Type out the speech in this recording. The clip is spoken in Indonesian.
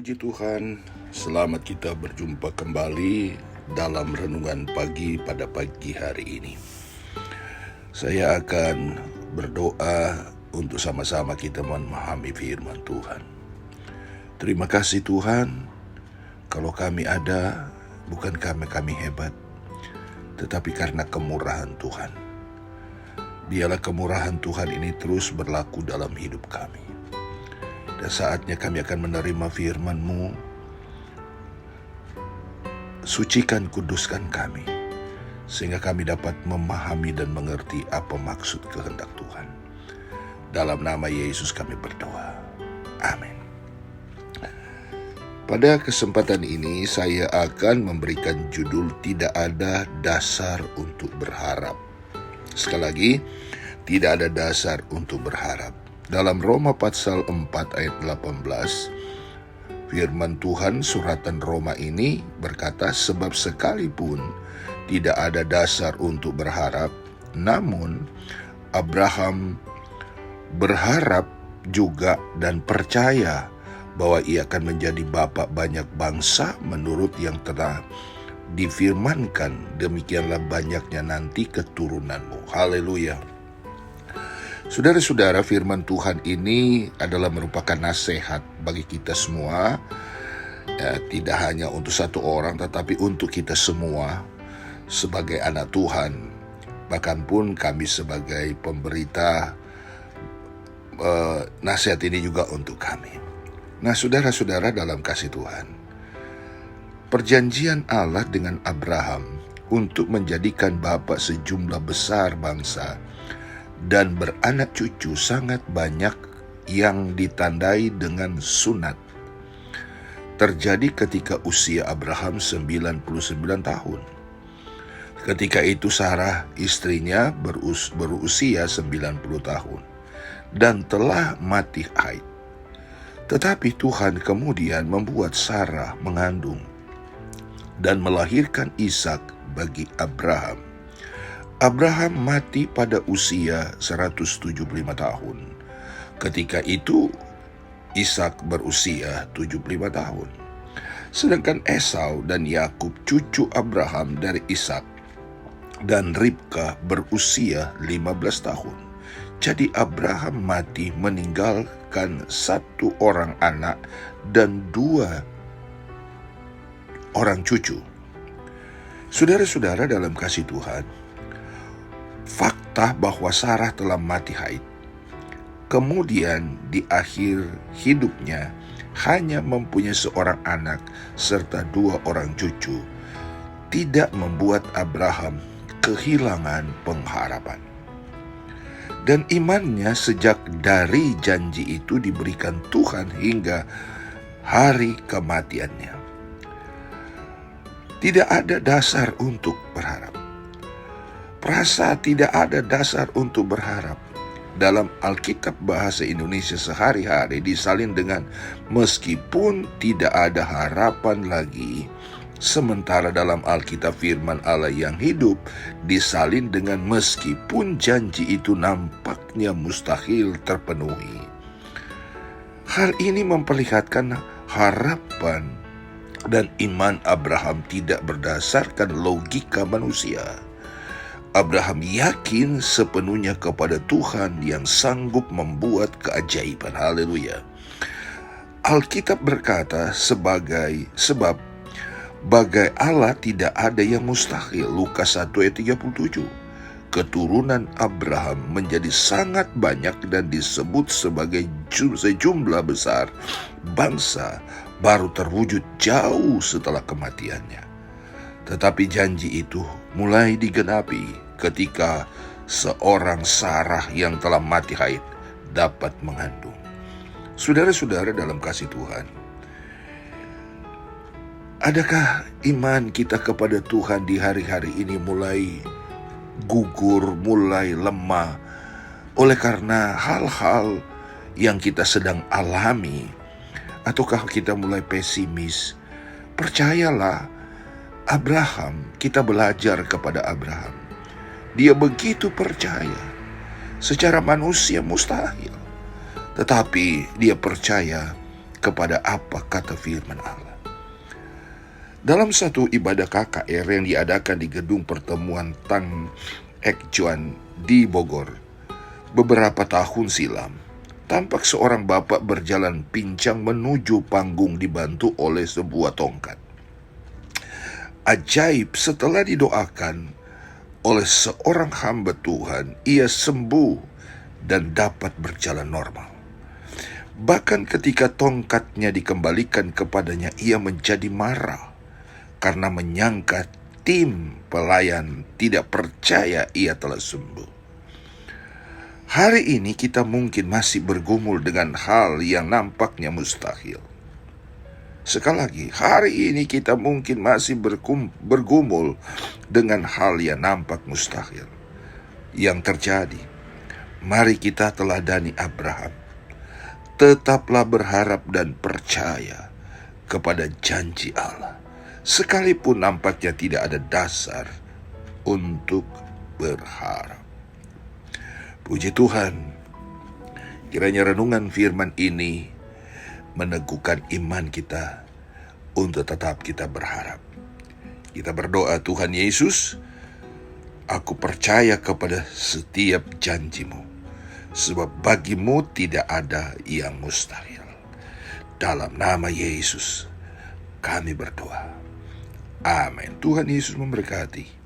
Puji Tuhan, selamat kita berjumpa kembali dalam renungan pagi pada pagi hari ini. Saya akan berdoa untuk sama-sama kita memahami firman Tuhan. Terima kasih Tuhan, kalau kami ada, bukan kami hebat, tetapi karena kemurahan Tuhan. Biarlah kemurahan Tuhan ini terus berlaku dalam hidup kami. Dan saatnya kami akan menerima firman-Mu. Sucikan, kuduskan kami, sehingga kami dapat memahami dan mengerti apa maksud kehendak Tuhan. Dalam nama Yesus kami berdoa. Amin. Pada kesempatan ini saya akan memberikan judul Tidak Ada Dasar Untuk Berharap. Sekali lagi, tidak ada dasar untuk berharap. Dalam Roma pasal 4 ayat 18, firman Tuhan suratan Roma ini berkata, sebab sekalipun tidak ada dasar untuk berharap, namun Abraham berharap juga dan percaya bahwa ia akan menjadi bapa banyak bangsa menurut yang telah difirmankan, demikianlah banyaknya nanti keturunanmu. Haleluya. Saudara-saudara, firman Tuhan ini adalah merupakan nasihat bagi kita semua, tidak hanya untuk satu orang, tetapi untuk kita semua sebagai anak Tuhan. Bahkan pun kami sebagai pemberita, nasihat ini juga untuk kami. Nah, saudara-saudara dalam kasih Tuhan, perjanjian Allah dengan Abraham untuk menjadikan bapa sejumlah besar bangsa dan beranak cucu sangat banyak yang ditandai dengan sunat, terjadi ketika usia Abraham 99 tahun. Ketika itu Sarah istrinya berusia 90 tahun dan telah mati haid. Tetapi Tuhan kemudian membuat Sarah mengandung dan melahirkan Ishak bagi Abraham. Abraham mati pada usia 175 tahun. Ketika itu Ishak berusia 75 tahun. Sedangkan Esau dan Yakub cucu Abraham dari Ishak dan Ribka berusia 15 tahun. Jadi Abraham mati meninggalkan satu orang anak dan dua orang cucu. Saudara-saudara dalam kasih Tuhan, fakta bahwa Sarah telah mati haid, kemudian di akhir hidupnya hanya mempunyai seorang anak serta dua orang cucu, tidak membuat Abraham kehilangan pengharapan. Dan imannya sejak dari janji itu diberikan Tuhan hingga hari kematiannya. Tidak ada dasar untuk berharap. Perasa tidak ada dasar untuk berharap. Dalam Alkitab bahasa Indonesia sehari-hari disalin dengan meskipun tidak ada harapan lagi. Sementara dalam Alkitab firman Allah yang hidup disalin dengan meskipun janji itu nampaknya mustahil terpenuhi. Hal ini memperlihatkan harapan dan iman Abraham tidak berdasarkan logika manusia. Abraham yakin sepenuhnya kepada Tuhan yang sanggup membuat keajaiban. Haleluya. Alkitab berkata sebab bagai Allah tidak ada yang mustahil. Lukas 1 ayat 37. Keturunan Abraham menjadi sangat banyak dan disebut sebagai sejumlah besar bangsa baru terwujud jauh setelah kematiannya. Tetapi janji itu mulai digenapi ketika seorang Sarah yang telah mati haid dapat mengandung. Saudara-saudara dalam kasih Tuhan, adakah iman kita kepada Tuhan di hari-hari ini mulai gugur, mulai lemah oleh karena hal-hal yang kita sedang alami? Ataukah kita mulai pesimis? Percayalah, Abraham, kita belajar kepada Abraham. Dia begitu percaya. Secara manusia mustahil. Tetapi dia percaya kepada apa kata firman Allah. Dalam satu ibadah KKR yang diadakan di gedung pertemuan Tang Ek Chuan di Bogor beberapa tahun silam, tampak seorang bapak berjalan pincang menuju panggung dibantu oleh sebuah tongkat. Ajaib, setelah didoakan oleh seorang hamba Tuhan, ia sembuh dan dapat berjalan normal. Bahkan ketika tongkatnya dikembalikan kepadanya, ia menjadi marah karena menyangka tim pelayan tidak percaya ia telah sembuh. Hari ini kita mungkin masih bergumul dengan hal yang nampaknya mustahil. Sekali lagi, hari ini kita mungkin masih bergumul dengan hal yang nampak mustahil. Yang terjadi, mari kita teladani Abraham. Tetaplah berharap dan percaya kepada janji Allah, sekalipun nampaknya tidak ada dasar untuk berharap. Puji Tuhan, kiranya renungan firman ini meneguhkan iman kita untuk tetap kita berharap. Kita berdoa, Tuhan Yesus, aku percaya kepada setiap janji-Mu, sebab bagi-Mu tidak ada yang mustahil. Dalam nama Yesus kami berdoa. Amin. Tuhan Yesus memberkati.